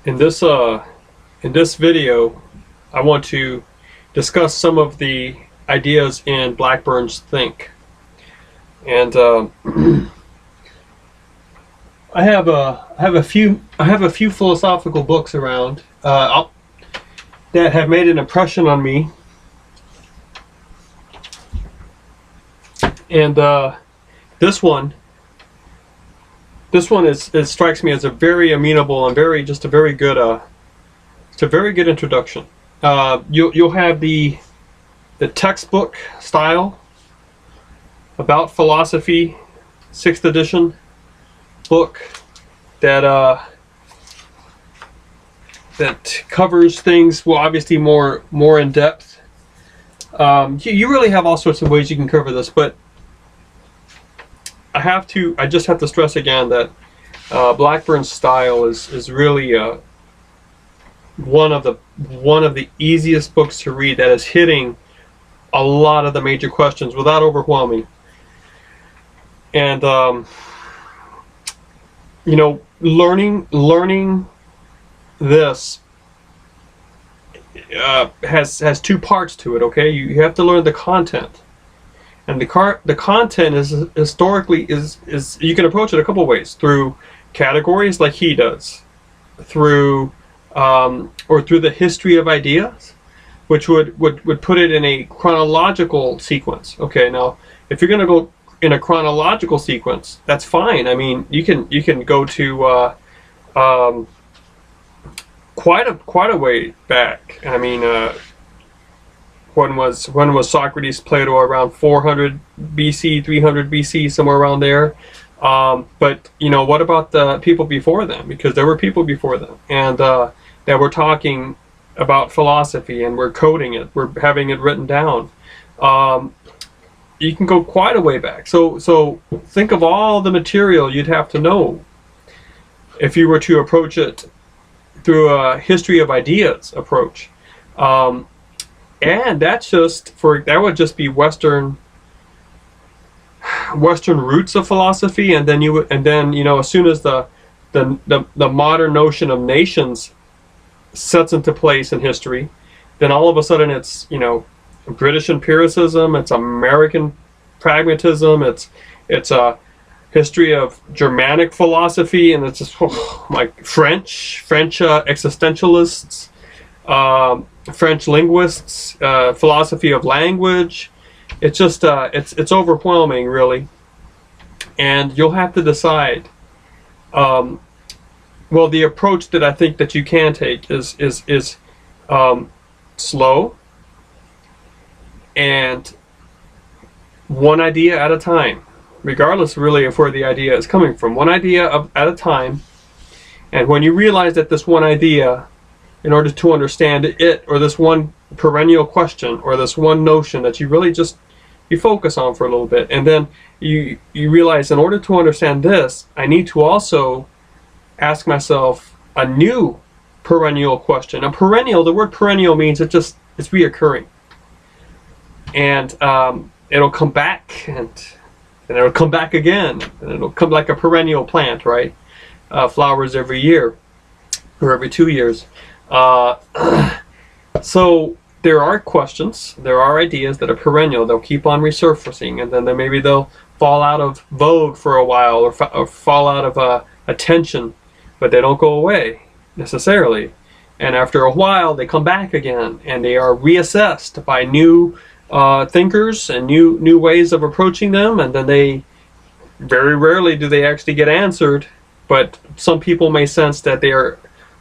In this video, I want to discuss some of the ideas in Blackburn's Think, and I have a few philosophical books around that have made an impression on me, and this one strikes me as a very amenable and just a very good it's a very good introduction. You'll have the textbook style about philosophy, 6th edition book that covers things, well, obviously more in depth. You really have all sorts of ways you can cover this, but I just have to stress again that Blackburn's style is really one of the easiest books to read that is hitting a lot of the major questions without overwhelming. And learning this has two parts to it. Okay, you have to learn the content. And the content is historically is you can approach it a couple ways: through categories like he does, through or through the history of ideas, which would put it in a chronological sequence. Okay, now if you're going to go in a chronological sequence, that's fine. I mean, you can go to quite a way back. I mean, when was Socrates, Plato? Around 400 BC, 300 BC, somewhere around there. But what about the people before them? Because there were people before them, and that were talking about philosophy, and we're coding it, we're having it written down. You can go quite a way back. So think of all the material you'd have to know if you were to approach it through a history of ideas approach. And that would just be Western roots of philosophy, and then as soon as the modern notion of nations sets into place in history, then all of a sudden it's British empiricism, it's American pragmatism, it's a history of Germanic philosophy, and it's just like French existentialists, French linguists, philosophy of language. It's just it's overwhelming, really, and you'll have to decide. Well, the approach that I think that you can take is slow and one idea at a time, regardless really of where the idea is coming from. One idea at a time, and when you realize that this one idea, in order to understand it, or this one perennial question, or this one notion that you really you focus on for a little bit, and then you realize, in order to understand this, I need to also ask myself a new perennial question. A perennial, the word perennial means it's reoccurring, and it'll come back, and it'll come back again, and it'll come like a perennial plant, right? Flowers every year or every 2 years. So there are questions, there are ideas that are perennial. They'll keep on resurfacing, and then maybe they'll fall out of vogue for a while, or fall out of attention, but they don't go away necessarily. And after a while, they come back again, and they are reassessed by new thinkers and new ways of approaching them, and then they very rarely do they actually get answered. But some people may sense that they are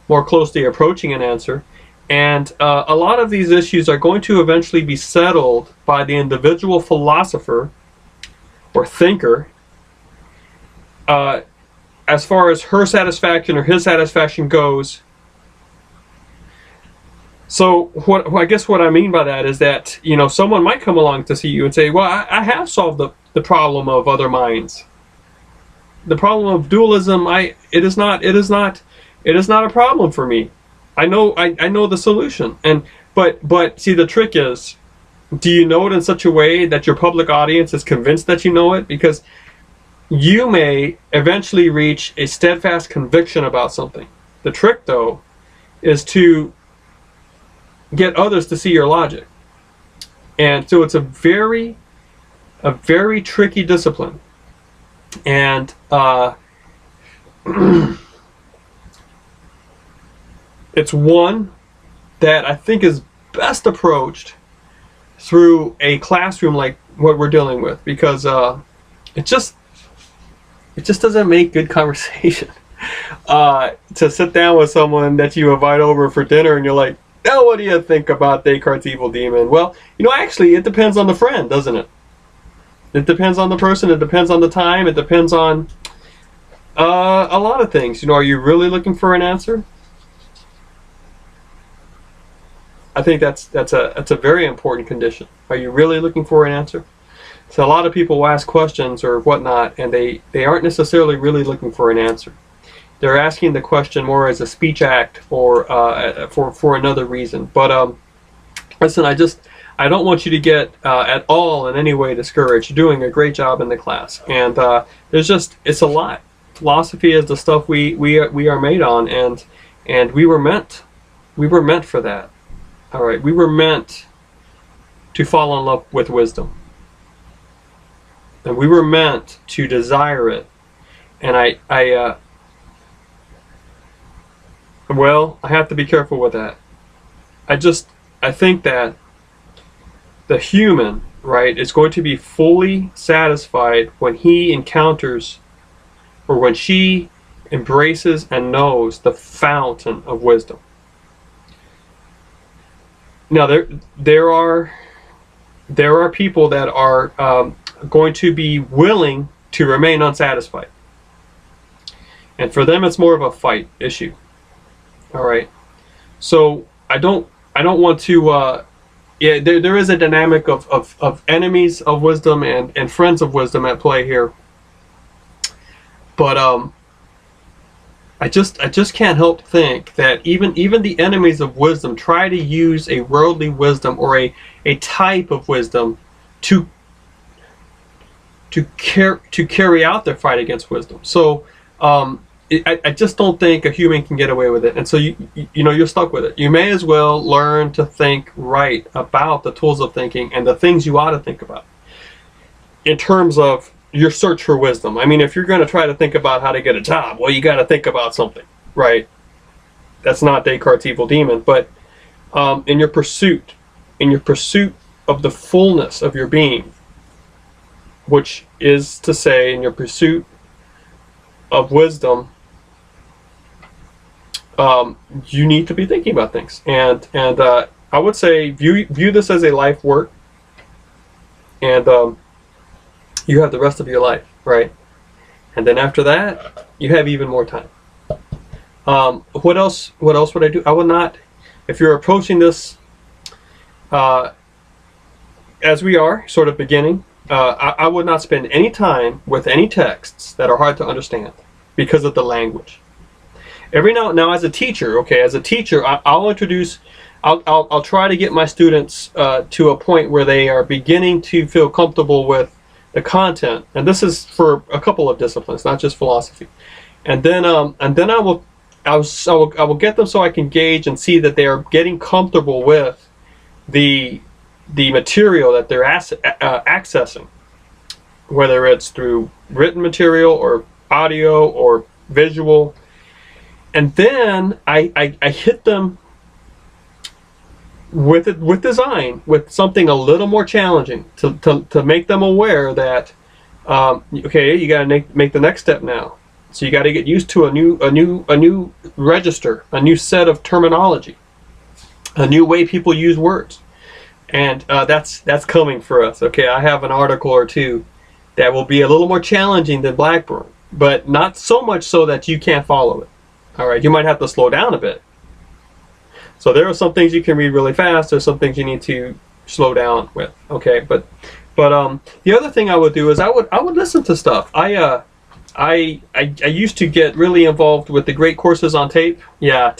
more closely approaching an answer, and a lot of these issues are going to eventually be settled by the individual philosopher or thinker, as far as her satisfaction or his satisfaction goes. So I guess what I mean by that is that someone might come along to see you and say, well, I have solved the problem of other minds, the problem of dualism. It is not a problem for me. I know the solution. But see, the trick is, do you know it in such a way that your public audience is convinced that you know it? Because you may eventually reach a steadfast conviction about something. The trick, though, is to get others to see your logic. And so it's a very tricky discipline. And it's one that I think is best approached through a classroom like what we're dealing with, because it just doesn't make good conversation. To sit down with someone that you invite over for dinner and you're like, now what do you think about Descartes' evil demon? Well, actually it depends on the friend, doesn't it? It depends on the person, it depends on the time, it depends on a lot of things. Are you really looking for an answer? I think that's a very important condition. Are you really looking for an answer? So a lot of people will ask questions or whatnot, and they aren't necessarily really looking for an answer. They're asking the question more as a speech act or for another reason. But listen, I don't want you to get at all in any way discouraged. You're doing a great job in the class, and it's a lot. Philosophy is the stuff we are made on, and we were meant for that. All right, we were meant to fall in love with wisdom, and we were meant to desire it. And I have to be careful with that. I think that the human, right, is going to be fully satisfied when he encounters, or when she embraces and knows the fountain of wisdom. Now there are people that are going to be willing to remain unsatisfied, and for them it's more of a fight issue. All right, so I don't want to. There is a dynamic of enemies of wisdom and friends of wisdom at play here, but I just can't help think that even the enemies of wisdom try to use a worldly wisdom or a type of wisdom to carry out their fight against wisdom. So I just don't think a human can get away with it, and so you're stuck with it. You may as well learn to think right about the tools of thinking and the things you ought to think about in terms of your search for wisdom. I mean, if you're going to try to think about how to get a job, well, you got to think about something, right? That's not Descartes' evil demon, but in your pursuit of the fullness of your being, which is to say, in your pursuit of wisdom, you need to be thinking about things, and I would say view this as a life work, and you have the rest of your life, right? And then after that, you have even more time. What else would I do? I would not, if you're approaching this as we are, sort of beginning, I would not spend any time with any texts that are hard to understand because of the language. Every now as a teacher, I'll introduce, I'll try to get my students to a point where they are beginning to feel comfortable with the content, and this is for a couple of disciplines, not just philosophy. And then I will get them so I can gauge and see that they are getting comfortable with the material that they're accessing, whether it's through written material or audio or visual. And then I hit them with design, with something a little more challenging to make them aware that okay, you got to make the next step now. So you got to get used to a new register, a new set of terminology, a new way people use words, and that's coming for us. Okay, I have an article or two that will be a little more challenging than Blackburn, but not so much so that you can't follow it. All right, you might have to slow down a bit. So there are some things you can read really fast. There's some things you need to slow down with. Okay, but the other thing I would do is I would listen to stuff. I used to get really involved with the great courses on tape. Yeah,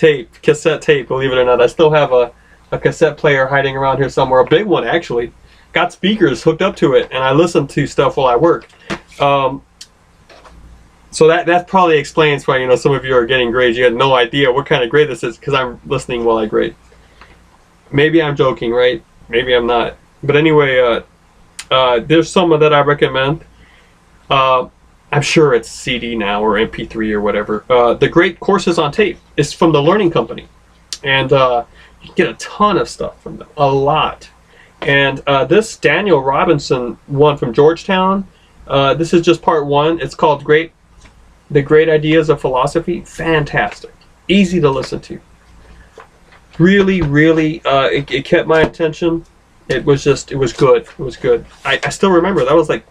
cassette tape. Believe it or not, I still have a cassette player hiding around here somewhere. A big one, actually. Got speakers hooked up to it, and I listen to stuff while I work. So that probably explains why, you know, some of you are getting grades. You had no idea what kind of grade this is because I'm listening while I grade. Maybe I'm joking, right? Maybe I'm not. But anyway, there's some that I recommend. I'm sure it's CD now or MP3 or whatever. The Great Courses on Tape is from the Learning Company. And you get a ton of stuff from them. A lot. And this Daniel Robinson one from Georgetown, this is just part one. It's called The Great Ideas of Philosophy. Fantastic. Easy to listen to. Really, really, it kept my attention. It was good. It was good. I still remember. That was like,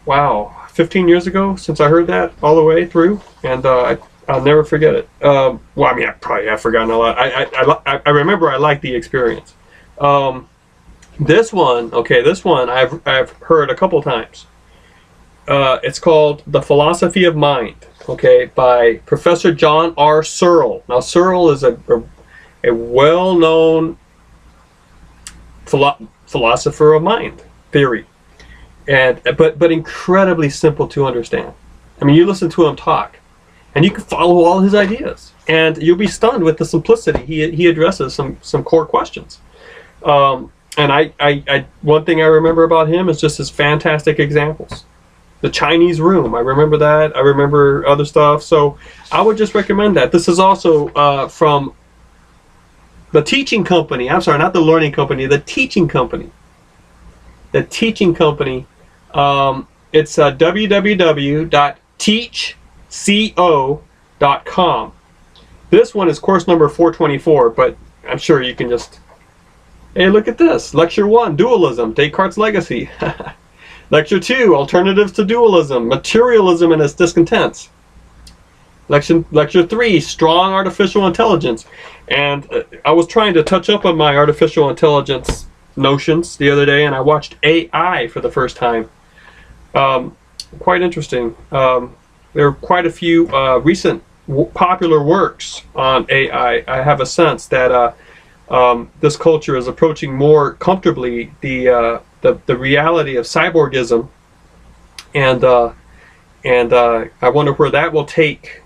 wow, 15 years ago since I heard that all the way through. And I'll never forget it. Well, I mean, I probably have forgotten a lot. I remember I liked the experience. This one I've heard a couple times. It's called The Philosophy of Mind, okay, by Professor John R. Searle. Now, Searle is a well-known philosopher of mind theory, but incredibly simple to understand. I mean, you listen to him talk, and you can follow all his ideas, and you'll be stunned with the simplicity he addresses some core questions. And I one thing I remember about him is just his fantastic examples. The Chinese Room, I remember that. I remember other stuff. So I would just recommend that. This is also from the Teaching Company. I'm sorry, not the Learning Company. The Teaching Company. The Teaching Company. It's www.teachco.com. This one is course number 424, but I'm sure you can just... Hey, look at this. Lecture 1, Dualism, Descartes' Legacy. Lecture 2, Alternatives to Dualism, Materialism and its Discontents. Lecture 3, Strong Artificial Intelligence. And I was trying to touch up on my artificial intelligence notions the other day, and I watched AI for the first time. Quite interesting. There are quite a few recent popular works on AI. I have a sense that this culture is approaching more comfortably the reality of cyborgism, and I wonder where that will take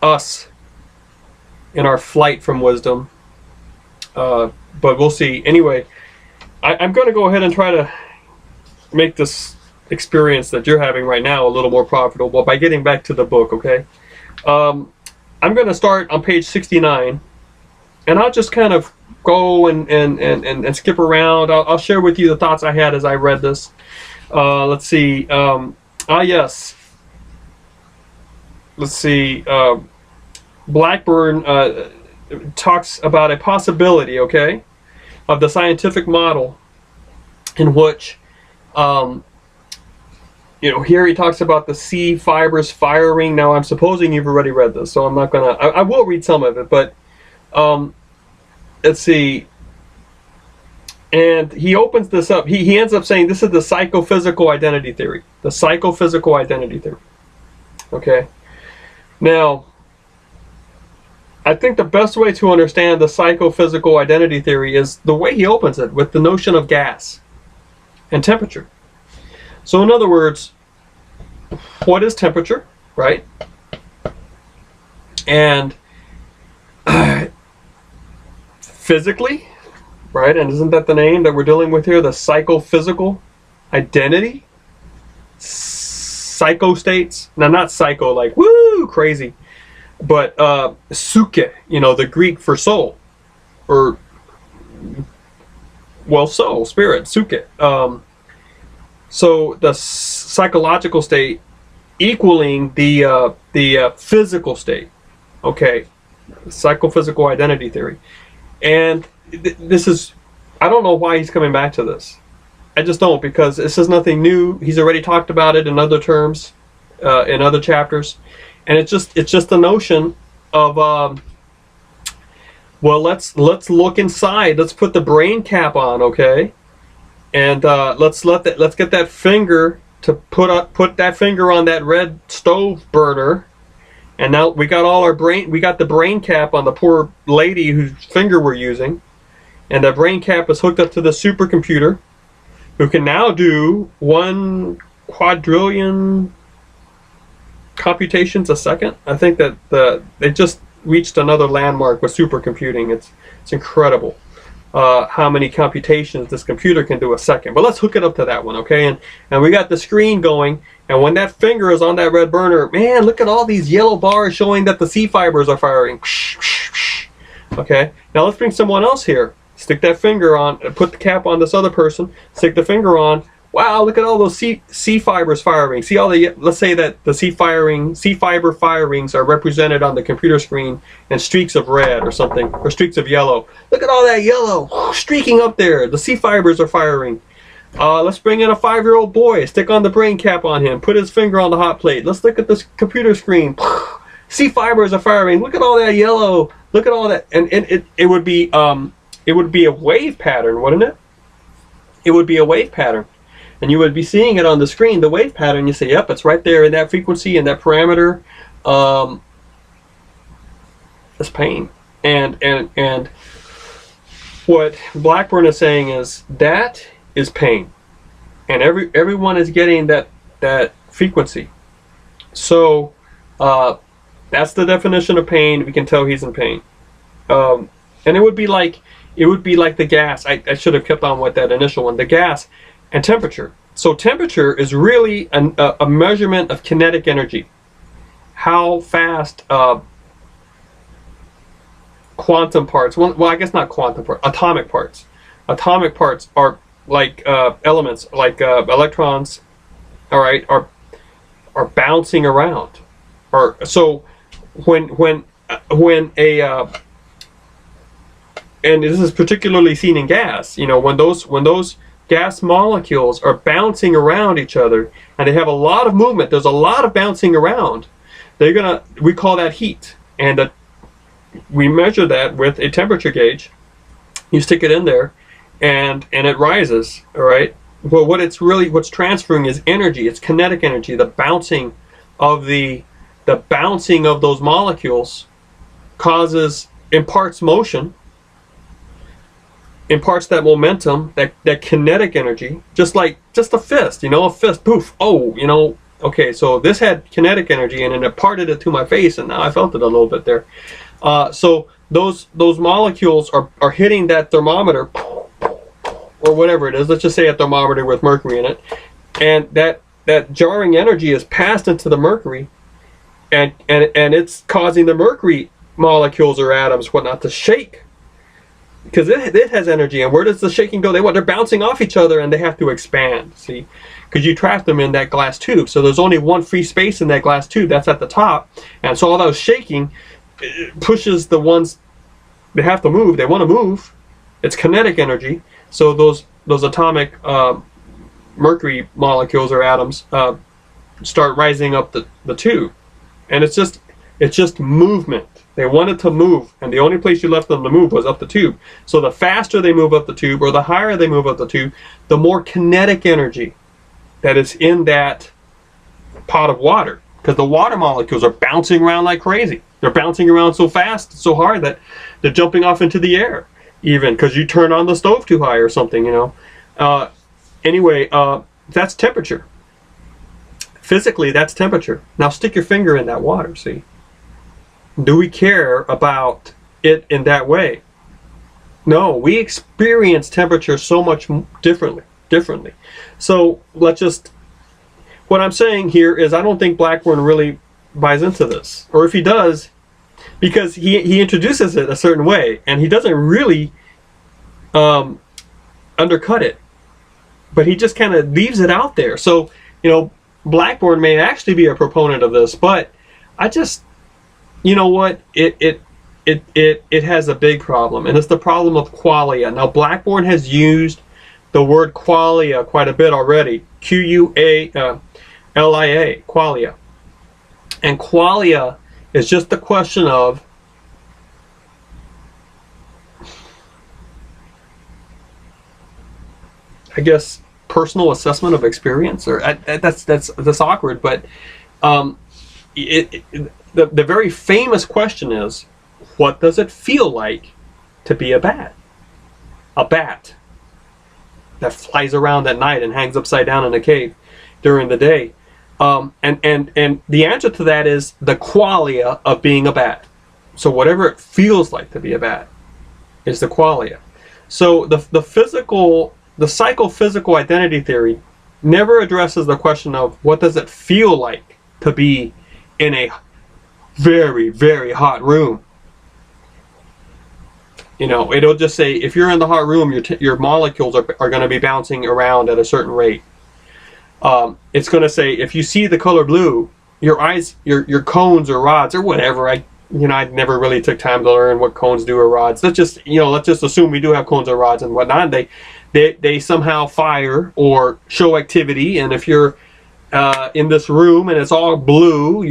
us in our flight from wisdom. But we'll see. Anyway, I'm going to go ahead and try to make this experience that you're having right now a little more profitable by getting back to the book, okay? I'm going to start on page 69, and I'll just kind of go and skip around. I'll share with you the thoughts I had as I read this. Let's see. Yes. Let's see. Blackburn talks about a possibility, okay, of the scientific model in which, here he talks about the C fibers firing. Now, I'm supposing you've already read this, so I'm not going to... I will read some of it, but... let's see. And he opens this up. He ends up saying this is the psychophysical identity theory. The psychophysical identity theory. Okay. Now, I think the best way to understand the psychophysical identity theory is the way he opens it with the notion of gas and temperature. So in other words, what is temperature, right? And physically, right? And isn't that the name that we're dealing with here? The psychophysical identity? Psycho states? Now, not psycho like, woo, crazy. But psyche, the Greek for soul. Or, well, soul, spirit, psyche. So the psychological state equaling the physical state. Okay. Psychophysical identity theory. And this is, I don't know why he's coming back to this. I just don't, because this is nothing new. He's already talked about it in other terms, in other chapters, and it's just the notion of, well, let's look inside. Let's put the brain cap on, okay, and let's get that finger to put that finger on that red stove burner. And now we got the brain cap on the poor lady whose finger we're using. And the brain cap is hooked up to the supercomputer. who can now do 1 quadrillion computations a second. I think that they just reached another landmark with supercomputing. It's incredible how many computations this computer can do a second. But let's hook it up to that one, okay? And we got the screen going, and when that finger is on that red burner, man, look at all these yellow bars showing that the C fibers are firing. Okay, now let's bring someone else here. Stick that finger on, put the cap on this other person, stick the finger on. Wow, look at all those C fibers firing. See all the, let's say that the C fiber firings are represented on the computer screen in streaks of red or something, or streaks of yellow. Look at all that yellow streaking up there. The C fibers are firing. Let's bring in a 5-year-old boy, stick on the brain cap on him, put his finger on the hot plate. Let's look at this computer screen. C fibers are firing. Look at all that yellow. Look at all that, and it would be a wave pattern, wouldn't it? It would be a wave pattern. And you would be seeing it on the screen, the wave pattern. You say, yep, it's right there in that frequency and that parameter. It's pain. And what Blackburn is saying is that is pain. And everyone is getting that frequency. So that's the definition of pain. We can tell he's in pain. And it would be like the gas. I should have kept on with that initial one. The gas and temperature. So temperature is really a measurement of kinetic energy. How fast quantum parts, well, I guess not quantum parts, atomic parts. Atomic parts are like elements, like electrons, all right, are bouncing around. Or so when a and this is particularly seen in gas, you know, when those gas molecules are bouncing around each other and they have a lot of movement, there's a lot of bouncing around, we call that heat. And we measure that with a temperature gauge. You stick it in there and it rises, all right? Well, what's transferring is energy. It's kinetic energy. The bouncing of those molecules imparts motion, imparts that momentum, that kinetic energy, just a fist, you know, a fist, poof, oh, you know, okay, so this had kinetic energy and it imparted it to my face, and now I felt it a little bit there. So those molecules are hitting that thermometer, or whatever it is, let's just say a thermometer with mercury in it, and that jarring energy is passed into the mercury, and it's causing the mercury molecules or atoms, whatnot, to shake. Because it has energy, and where does the shaking go? They're bouncing off each other, and they have to expand. See, because you trap them in that glass tube, so there's only one free space in that glass tube. That's at the top, and so all that shaking pushes the ones they have to move. They want to move. It's kinetic energy. So those atomic mercury molecules or atoms start rising up the tube, and it's just movement. They wanted to move, and the only place you left them to move was up the tube. So the faster they move up the tube, or the higher they move up the tube, the more kinetic energy that is in that pot of water. Because the water molecules are bouncing around like crazy. They're bouncing around so fast, so hard, that they're jumping off into the air, even because you turn on the stove too high or something, you know. Anyway, that's temperature. Physically, that's temperature. Now stick your finger in that water, see? Do we care about it in that way? No, we experience temperature so much differently. So what I'm saying here is I don't think Blackburn really buys into this. Or if he does, because he introduces it a certain way, and he doesn't really undercut it. But he just kind of leaves it out there. So, you know, Blackburn may actually be a proponent of this, but I just, you know what, it has a big problem, and it's the problem of qualia. Now, Blackburn has used the word qualia quite a bit already. Qualia, qualia. And qualia is just the question of I guess personal assessment of experience, or that's awkward, but the very famous question is, what does it feel like to be a bat? A bat. that flies around at night and hangs upside down in a cave during the day. And the answer to that is the qualia of being a bat. So whatever it feels like to be a bat is the qualia. So the psychophysical identity theory never addresses the question of what does it feel like to be in a very, very hot room. You know, it'll just say if you're in the hot room, your molecules are going to be bouncing around at a certain rate. It's going to say if you see the color blue, your eyes, your cones or rods or whatever. I never really took time to learn what cones do or rods. Let's just assume we do have cones or rods and whatnot. They somehow fire or show activity. And if you're in this room and it's all blue,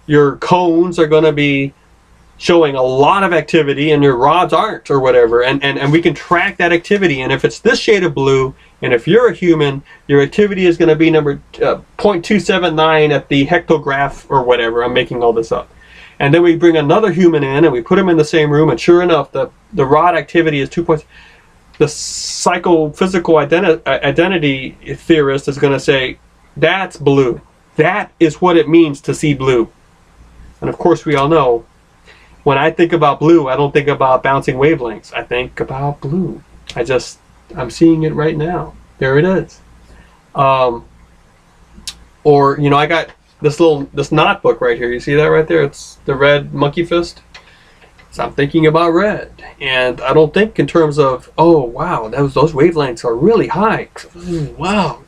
your cones are going to be showing a lot of activity and your rods aren't, or whatever, and we can track that activity. And if it's this shade of blue, and if you're a human, your activity is going to be number 0.279 at the hectograph or whatever. I'm making all this up. And then we bring another human in and we put them in the same room, and sure enough, the rod activity is 2 points. The psychophysical identity theorist is going to say that's blue. That is what it means to see blue. And of course, we all know, when I think about blue, I don't think about bouncing wavelengths. I think about blue. I'm seeing it right now. There it is. Or, I got this knot book right here. You see that right there? It's the red monkey fist. So I'm thinking about red. And I don't think in terms of, oh, wow, those wavelengths are really high. Wow.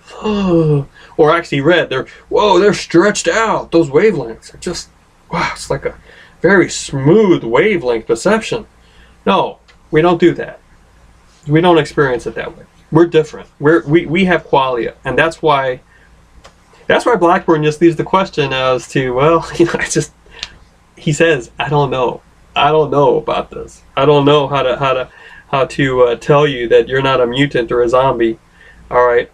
Or actually red. They're stretched out. Those wavelengths are just, wow, it's like a very smooth wavelength perception. No, we don't do that. We don't experience it that way. We're different. We have qualia, and that's why Blackburn just leaves the question as to, well, he says, I don't know about this. I don't know how to tell you that you're not a mutant or a zombie. All right.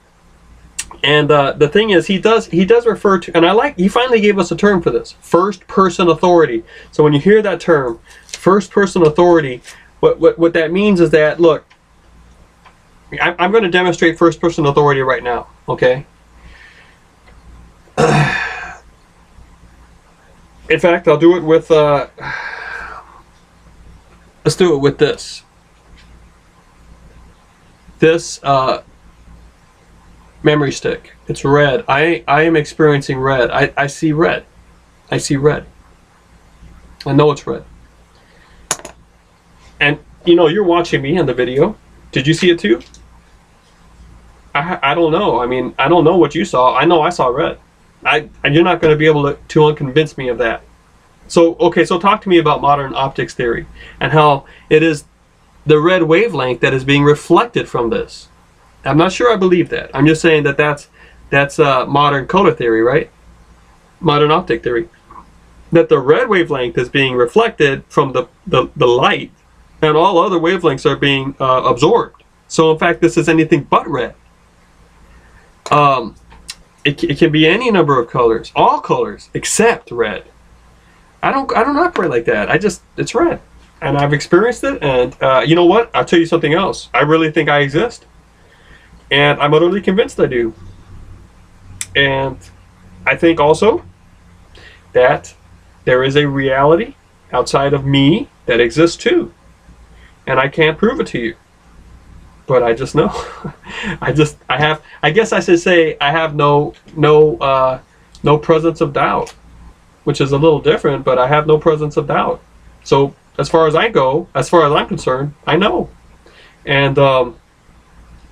And the thing is, he does refer to, and he finally gave us a term for this, first person authority. So when you hear that term, first person authority, what that means is that, look, I'm going to demonstrate first person authority right now, okay? In fact, I'll do it with, let's do it with this. This, memory stick. It's red. I am experiencing red. I see red. I see red. I know it's red. And you're watching me in the video. Did you see it too? I don't know. I mean, I don't know what you saw. I know I saw red. You're not going to be able to unconvince me of that. So talk to me about modern optics theory and how it is the red wavelength that is being reflected from this. I'm not sure I believe that. I'm just saying that that's modern color theory, right? Modern optic theory. That the red wavelength is being reflected from the light, and all other wavelengths are being absorbed. So in fact, this is anything but red. It can be any number of colors, all colors except red. I don't operate like that. It's red, and I've experienced it. And you know what? I'll tell you something else. I really think I exist. And I'm utterly convinced I do. And I think also that there is a reality outside of me that exists too. And I can't prove it to you. But I just know. I guess I should say I have no presence of doubt, which is a little different, but I have no presence of doubt. So as far as I'm concerned, I know. And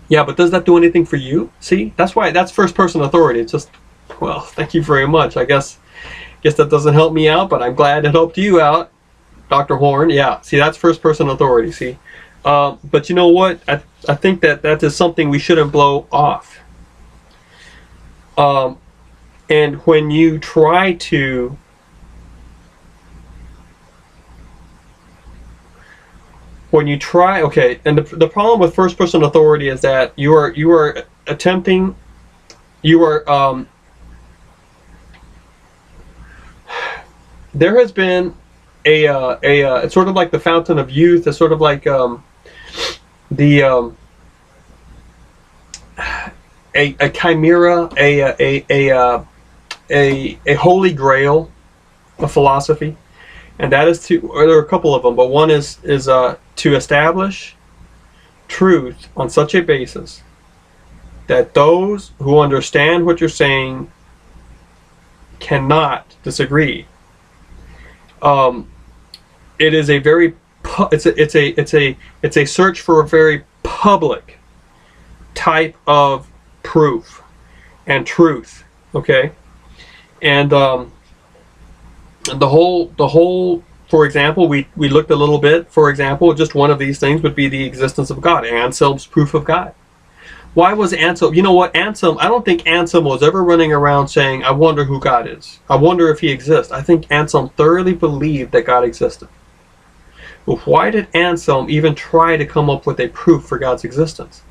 yeah, but does that do anything for you? See, that's first person authority. It's just, well, thank you very much. I guess that doesn't help me out, but I'm glad it helped you out, Dr. Horn. Yeah, see, that's first person authority. See, but you know what? I think that is something we shouldn't blow off. And when you try to okay, and the problem with first person authority is that you are attempting, there has been it's sort of like the fountain of youth. It's sort of like a chimera, a holy grail of philosophy, and that is to, or there are a couple of them, but one is to establish truth on such a basis that those who understand what you're saying cannot disagree. It is a very it's a search for a very public type of proof and truth. Okay, and the whole. For example, we looked a little bit. For example, just one of these things would be the existence of God. Anselm's proof of God. Why was Anselm? You know what, Anselm? I don't think Anselm was ever running around saying, "I wonder who God is. I wonder if He exists." I think Anselm thoroughly believed that God existed. But why did Anselm even try to come up with a proof for God's existence?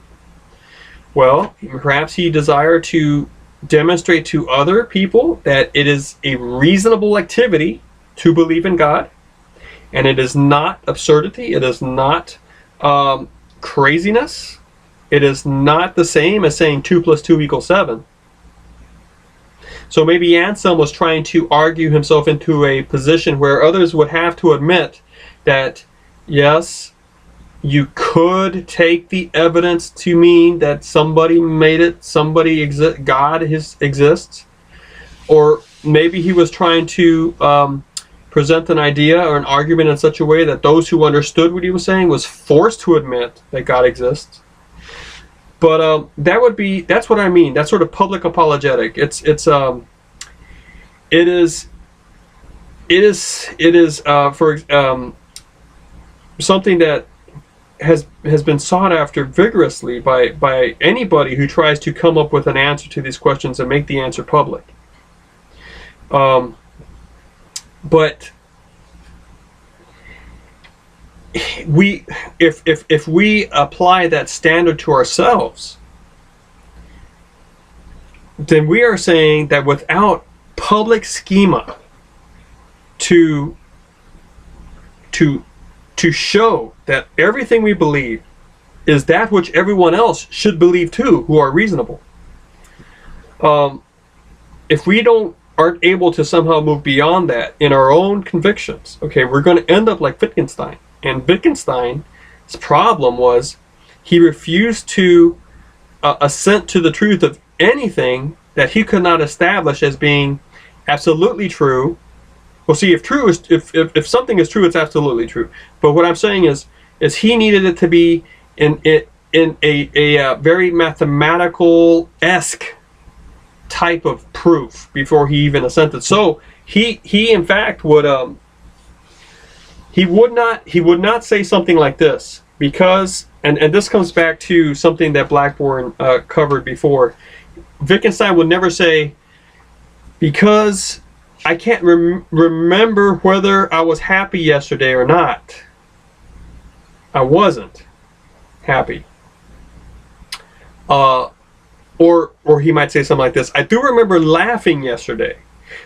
Well, perhaps he desired to demonstrate to other people that it is a reasonable activity to believe in God. And it is not absurdity. It is not craziness. It is not the same as saying 2 + 2 = 7. So maybe Anselm was trying to argue himself into a position where others would have to admit that, yes, you could take the evidence to mean that somebody made it, God exists. Or maybe he was trying to present an idea or an argument in such a way that those who understood what he was saying was forced to admit that God exists. But that's what I mean. That's sort of public apologetic. It is something that has been sought after vigorously by anybody who tries to come up with an answer to these questions and make the answer public. But if we apply that standard to ourselves, then we are saying that without public schema to show that everything we believe is that which everyone else should believe too, who are reasonable. If we aren't able to somehow move beyond that in our own convictions, okay, we're going to end up like Wittgenstein. And Wittgenstein's problem was he refused to assent to the truth of anything that he could not establish as being absolutely true. Well, see, if something is true, it's absolutely true. But what I'm saying is he needed it to be in a very mathematical-esque type of proof before he even assented. So he in fact would he would not say something like this, because and this comes back to something that Blackburn covered before. Wittgenstein would never say, because I can't remember whether I was happy yesterday or not, I wasn't happy. Or he might say something like this: I do remember laughing yesterday,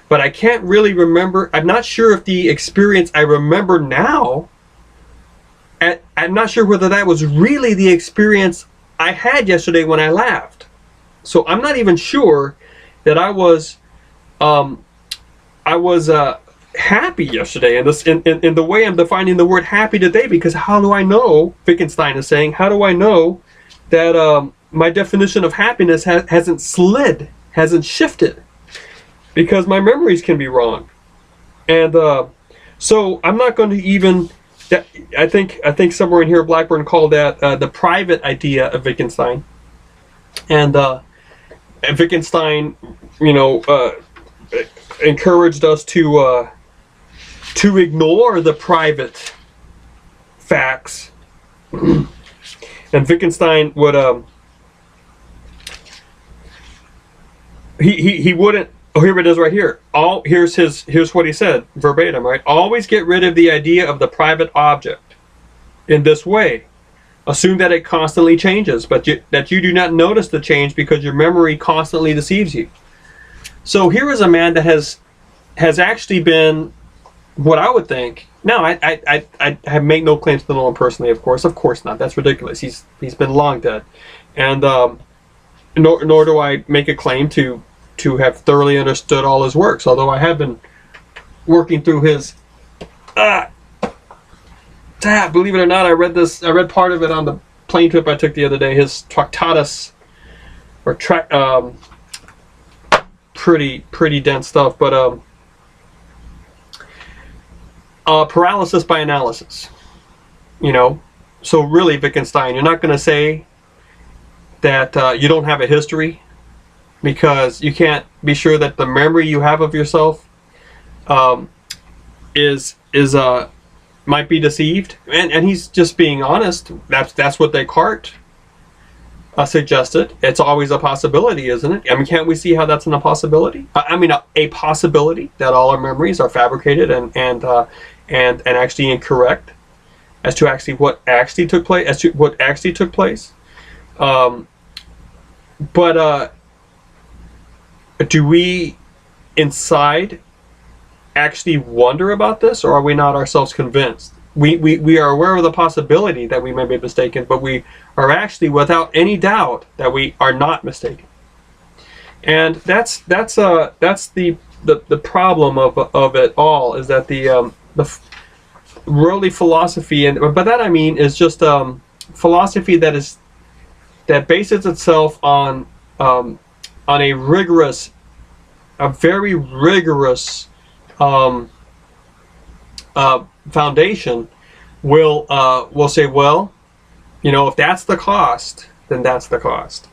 but I can't really remember. I'm not sure if the experience I remember now, I'm not sure whether that was really the experience I had yesterday when I laughed. So I'm not even sure that I was happy yesterday in the way I'm defining the word happy today, because how do I know, Wittgenstein is saying, how do I know that my definition of happiness hasn't slid, hasn't shifted? Because my memories can be wrong. And so I'm not going to even, I think somewhere in here Blackburn called that the private idea of Wittgenstein. And Wittgenstein, encouraged us to ignore the private facts. And Wittgenstein would he wouldn't. Oh, here it is right here. Here's what he said verbatim, right? Always get rid of the idea of the private object in this way. Assume that it constantly changes, but that you do not notice the change because your memory constantly deceives you. So here is a man that has actually been, what I would think. Now, I have made no claims to know him personally, of course not. That's ridiculous. He's been long dead, and nor do I make a claim to have thoroughly understood all his works, although I have been working through his believe it or not, I read part of it on the plane trip I took the other day, his Tractatus, or pretty dense stuff, but paralysis by analysis, you know. So really, Wittgenstein, you're not going to say that you don't have a history, because you can't be sure that the memory you have of yourself is might be deceived, and he's just being honest. That's what Descartes suggested. It's always a possibility, isn't it? I mean, can't we see how that's a possibility? I mean, a possibility that all our memories are fabricated and actually incorrect as to actually what actually took place. But do we inside actually wonder about this, or are we not ourselves convinced? We are aware of the possibility that we may be mistaken, but we are actually without any doubt that we are not mistaken. And that's the problem of it all, is that the worldly philosophy, and by that I mean is just philosophy that bases itself on a very rigorous foundation, will say, well, you know, if that's the cost, then that's the cost.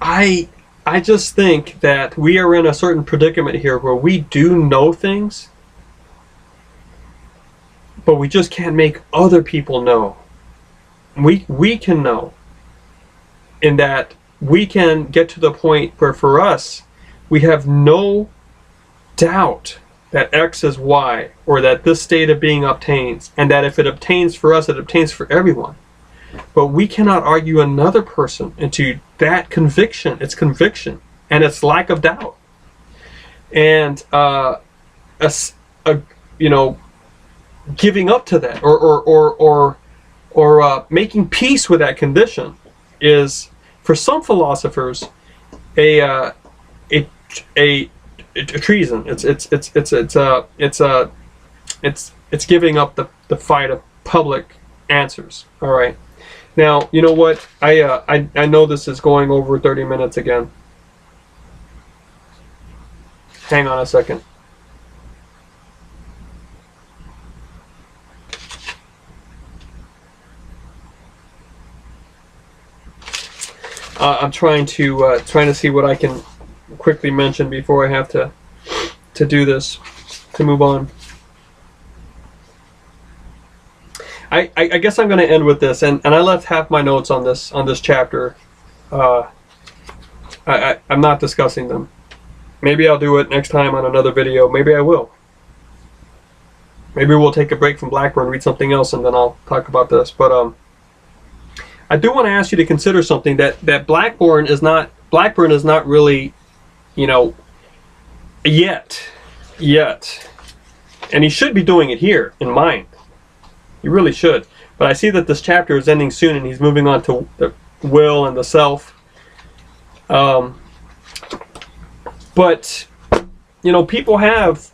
I just think that we are in a certain predicament here where we do know things, but we just can't make other people know. We can know, in that we can get to the point where, for us, we have no doubt that X is Y, or that this state of being obtains, and that if it obtains for us, it obtains for everyone. But we cannot argue another person into that conviction. It's conviction, and it's lack of doubt. And you know, giving up to that, or making peace with that condition, is, for some philosophers, a treason. It's giving up the fight of public answers. All right. Now, you know what? I know this is going over 30 minutes again. Hang on a second. I'm trying to see what I can quickly mention before I have to do this, to move on. I guess I'm going to end with this, and I left half my notes on this chapter. I'm not discussing them. Maybe I'll do it next time on another video. Maybe I will. Maybe we'll take a break from Blackburn, read something else, and then I'll talk about this. But I do want to ask you to consider something, that Blackburn is not really, you know, yet, and he should be doing it here in mind. He really should. But I see that this chapter is ending soon, and he's moving on to the will and the self. But you know, people have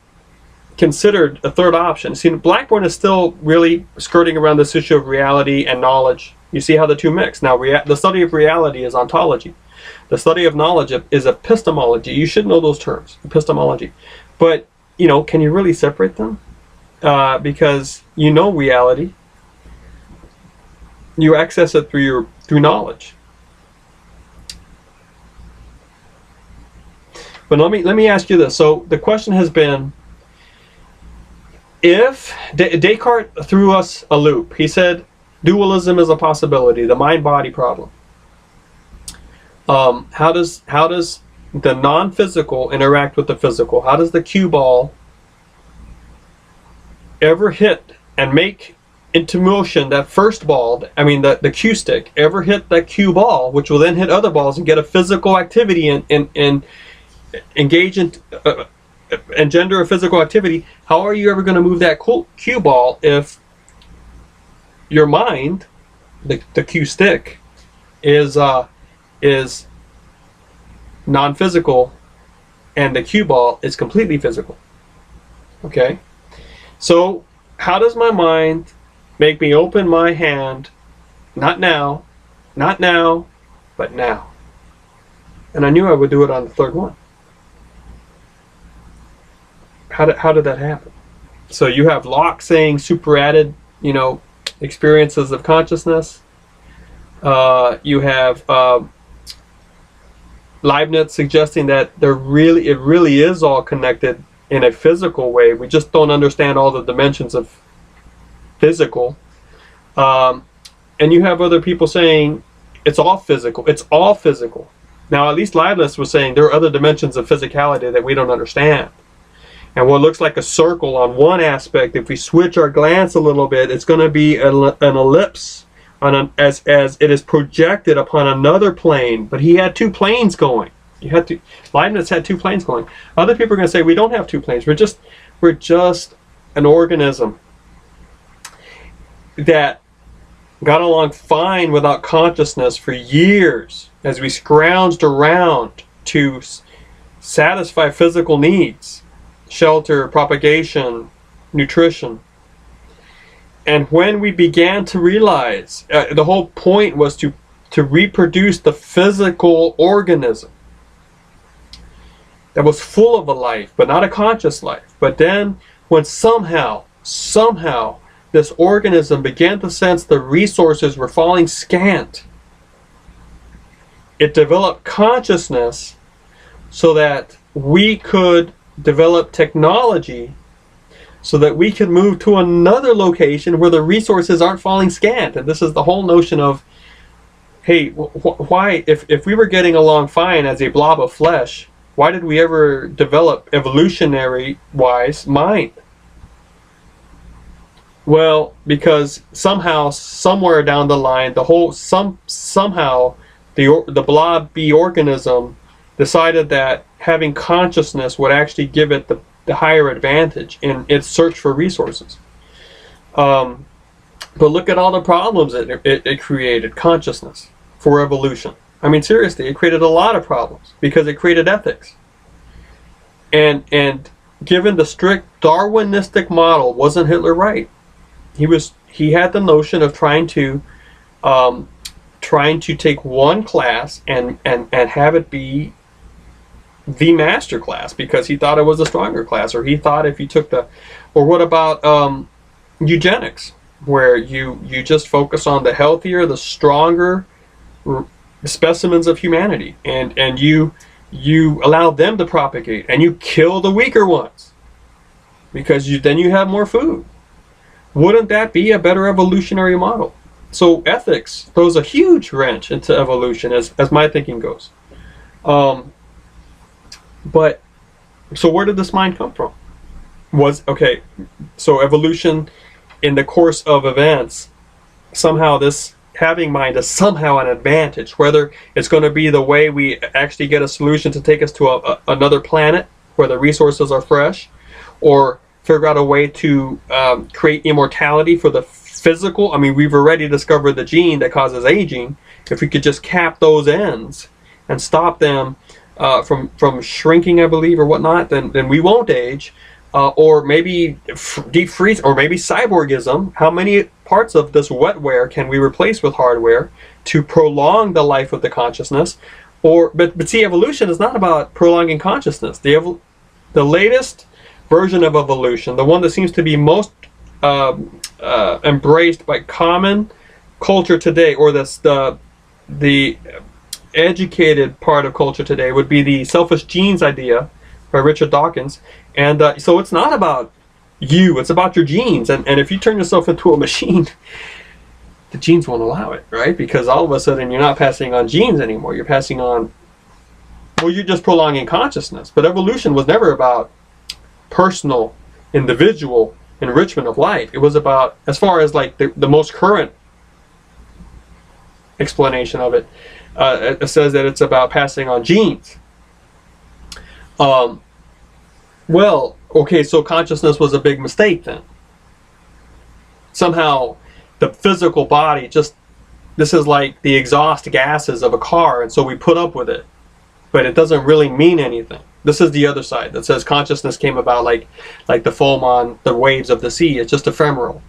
considered a third option. See, Blackburn is still really skirting around this issue of reality and knowledge. You see how the two mix. Now, the study of reality is ontology. The study of knowledge is epistemology. You should know those terms, epistemology. But, you know, can you really separate them? Because you know reality. You access it through knowledge. But let me ask you this. So the question has been, if Descartes threw us a loop, he said dualism is a possibility, the mind-body problem. How does the non-physical interact with the physical? How does the cue ball ever hit and make into motion that first ball? I mean, the cue stick ever hit that cue ball, which will then hit other balls and get a physical activity and engage in engender a physical activity? How are you ever going to move that cue ball if your mind the cue stick is non-physical, and the cue ball is completely physical. Okay, so how does my mind make me open my hand? Not now, not now, but now. And I knew I would do it on the third one. How did that happen? So you have Locke saying super added, experiences of consciousness. You have Leibniz suggesting that it really is all connected in a physical way. We just don't understand all the dimensions of physical. And you have other people saying it's all physical. It's all physical. Now, at least Leibniz was saying there are other dimensions of physicality that we don't understand. And what looks like a circle on one aspect, if we switch our glance a little bit, it's going to be an ellipse as it is projected upon another plane. But he had two planes going. Leibniz had two planes going. Other people are going to say we don't have two planes. We're just an organism that got along fine without consciousness for years as we scrounged around to satisfy physical needs, shelter, propagation, nutrition. And when we began to realize, the whole point was to reproduce the physical organism that was full of a life, but not a conscious life. But then when somehow, this organism began to sense the resources were falling scant, it developed consciousness so that we could develop technology so that we could move to another location where the resources aren't falling scant. And this is the whole notion of, hey, why, if we were getting along fine as a blob of flesh, why did we ever develop evolutionary-wise mind? Well, because somehow, somewhere down the line, somehow the blob bee organism decided that having consciousness would actually give it the higher advantage in its search for resources. But look at all the problems it created, consciousness, for evolution. I mean, seriously, it created a lot of problems because it created ethics. And given the strict Darwinistic model, wasn't Hitler right? He had the notion of trying to take one class and have it be the master class because he thought it was a stronger class, or he thought if you took or what about eugenics, where you just focus on the healthier, the stronger specimens of humanity, and you allow them to propagate, and you kill the weaker ones because then you have more food. Wouldn't that be a better evolutionary model? So ethics throws a huge wrench into evolution, as my thinking goes. But so where did this mind come from? So evolution, in the course of events, somehow this having mind is somehow an advantage. Whether it's going to be the way we actually get a solution to take us to another planet where the resources are fresh, or figure out a way to create immortality for the physical. I mean, we've already discovered the gene that causes aging. If we could just cap those ends and stop them from shrinking, I believe, or whatnot, then we won't age. Or maybe deep freeze, or maybe cyborgism. How many parts of this wetware can we replace with hardware to prolong the life of the consciousness? But see, evolution is not about prolonging consciousness. The latest version of evolution, the one that seems to be most embraced by common culture today, or the educated part of culture today, would be the selfish genes idea by Richard Dawkins. And so it's not about you, it's about your genes. And if you turn yourself into a machine, the genes won't allow it, right? Because all of a sudden you're not passing on genes anymore. You're passing on, you're just prolonging consciousness. But evolution was never about personal, individual enrichment of life. It was about, as far as like the most current explanation of it, it says that it's about passing on genes. So consciousness was a big mistake then. Somehow the physical body just this is like the exhaust gases of a car, and so we put up with it, but it doesn't really mean anything. This is the other side that says consciousness came about like the foam on the waves of the sea. It's just ephemeral,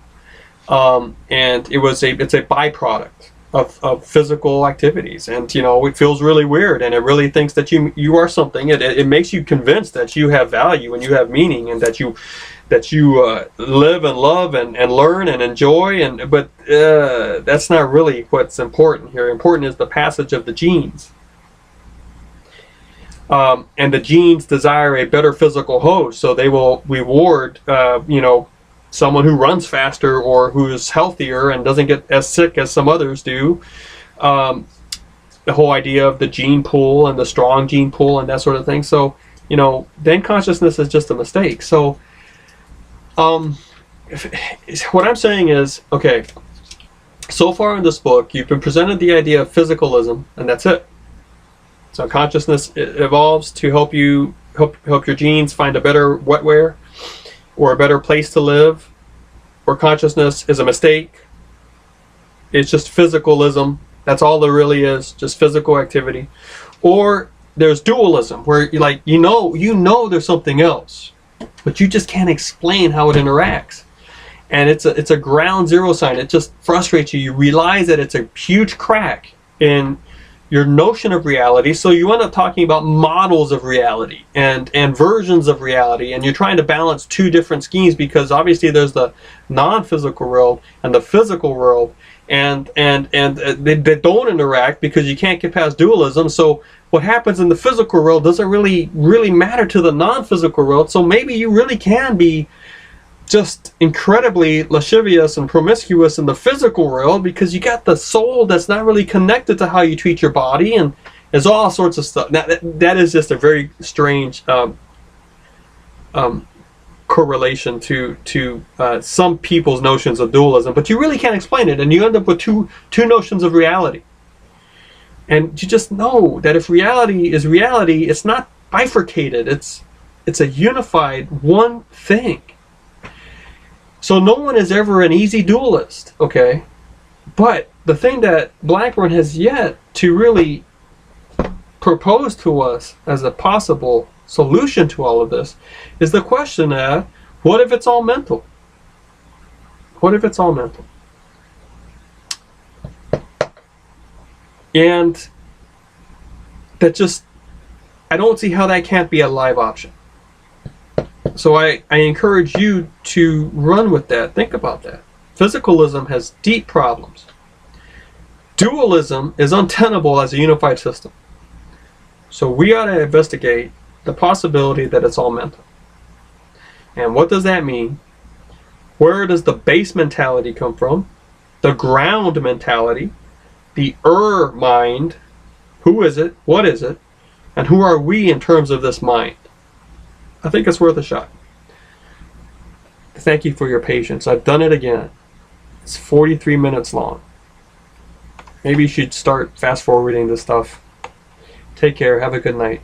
and it's a byproduct of physical activities, and it feels really weird, and it really thinks that you are something. It makes you convinced that you have value and you have meaning, and that you live and love and learn and enjoy, but that's not really what's important here. Important is the passage of the genes, and the genes desire a better physical host, so they will reward someone who runs faster or who is healthier and doesn't get as sick as some others do. The whole idea of the gene pool and the strong gene pool and that sort of thing. So then consciousness is just a mistake. So what I'm saying is, okay, so far in this book, you've been presented the idea of physicalism, and that's it. So consciousness evolves to help your genes find a better wetware or a better place to live, or consciousness is a mistake. It's just physicalism. That's all there really is, just physical activity. Or there's dualism, where you know there's something else, but you just can't explain how it interacts. And it's a ground zero sign. It just frustrates you. You realize that it's a huge crack in your notion of reality, so you end up talking about models of reality and versions of reality, and you're trying to balance two different schemes, because obviously there's the non-physical world and the physical world, and they don't interact because you can't get past dualism. So what happens in the physical world doesn't really matter to the non-physical world. So maybe you really can be just incredibly lascivious and promiscuous in the physical world, because you got the soul that's not really connected to how you treat your body, and there's all sorts of stuff. Now, that is just a very strange correlation to some people's notions of dualism, but you really can't explain it, and you end up with two notions of reality. And you just know that if reality is reality, it's not bifurcated. It's a unified one thing. So no one is ever an easy dualist, okay? But the thing that Blackburn has yet to really propose to us as a possible solution to all of this is the question that, what if it's all mental? What if it's all mental? And that just, I don't see how that can't be a live option. So I encourage you to run with that. Think about that. Physicalism has deep problems. Dualism is untenable as a unified system. So we ought to investigate the possibility that it's all mental. And what does that mean? Where does the base mentality come from? The ground mentality? The mind? Who is it? What is it? And who are we in terms of this mind? I think it's worth a shot. Thank you for your patience. I've done it again. It's 43 minutes long. Maybe you should start fast forwarding this stuff. Take care. Have a good night.